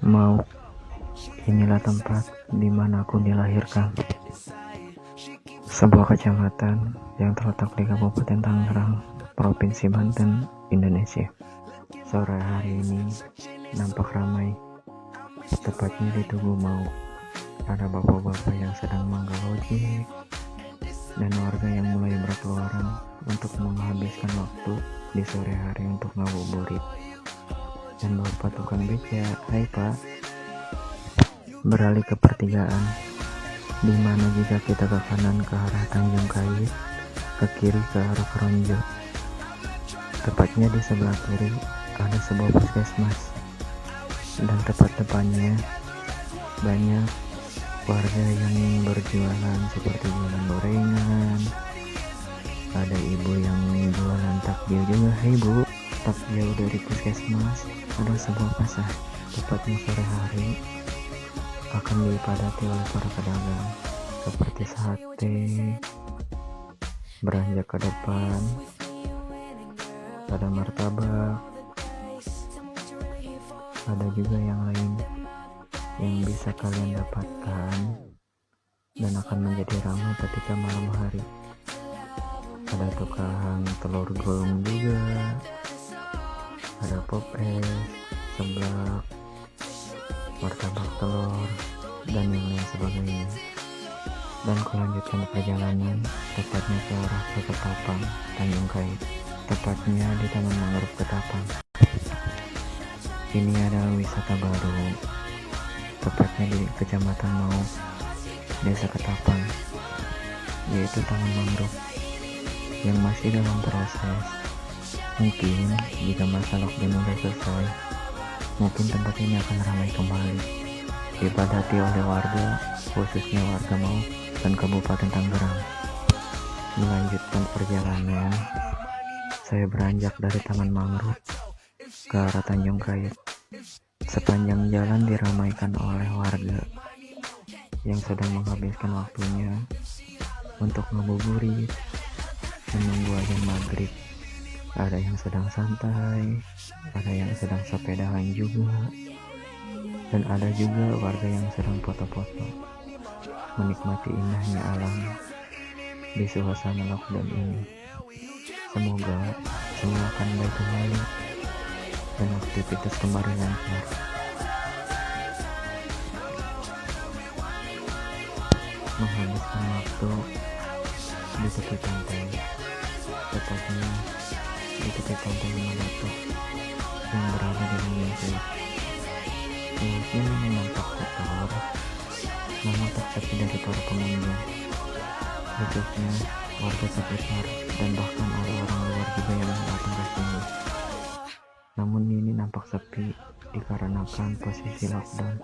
Mau, inilah tempat di mana aku dilahirkan. Sebuah kecamatan yang terletak di Kabupaten Tangerang, Provinsi Banten, Indonesia. Sore hari ini nampak ramai, tepatnya di Tugu Mau. Ada bapak-bapak yang sedang menggalau ojek dan warga yang mulai berkeluaran untuk menghabiskan waktu di sore hari untuk ngabuburit. Dan bapak tukang beca, "Hai Pak," beralih ke pertigaan, di mana jika kita ke kanan ke arah Tanjung Kait, ke kiri ke arah Keronjo. Tepatnya di sebelah kiri ada sebuah puskesmas, dan tepat depannya banyak warga yang berjualan seperti jualan gorengan. Ada ibu yang jualan takjil juga. "Hai Bu," tak jauh dari puskesmas ada sebuah pasar. Tepatnya sore hari akan dipadati oleh para pedagang seperti sate. Beranjak ke depan ada martabak, ada juga yang lain yang bisa kalian dapatkan dan akan menjadi ramai ketika malam hari. Ada tukang telur gulung juga, ada pop es, seblak, martabak telur, dan yang lain sebagainya. Dan kulanjutkan perjalanan tepatnya ke arah Ketapang, Tanjung Kait, tepatnya di Taman Mangrove Ketapang. Ini adalah wisata baru, tepatnya di Kecamatan Mau, Desa Ketapang, yaitu Taman Mangrove yang masih dalam proses. Mungkin jika masa lockdown sudah selesai, mungkin tempat ini akan ramai kembali, dipadati oleh warga, khususnya warga Mau dan Kabupaten Tangerang. Melanjutkan perjalanan, saya beranjak dari Taman Mangrove ke arah Tanjung Kait. Sepanjang jalan diramaikan oleh warga yang sedang menghabiskan waktunya untuk ngabuburit, menunggu azan maghrib. Ada yang sedang santai, ada yang sedang sepedahan juga, dan ada juga warga yang sedang foto-foto, menikmati indahnya alam di suasana lockdown ini. Semoga semua akan baik kembali dan aktivitas kembali lancar. Menghabiskan waktu di tepi pantai, tepatnya di tepi pantai Madato yang berada di Indonesia. Mungkin nampak kotor, namun tak sepi dari para pengunjung, khususnya warga sekitar dan bahkan orang-orang luar juga yang datang ke sini. Namun ini nampak sepi dikarenakan posisi lockdown.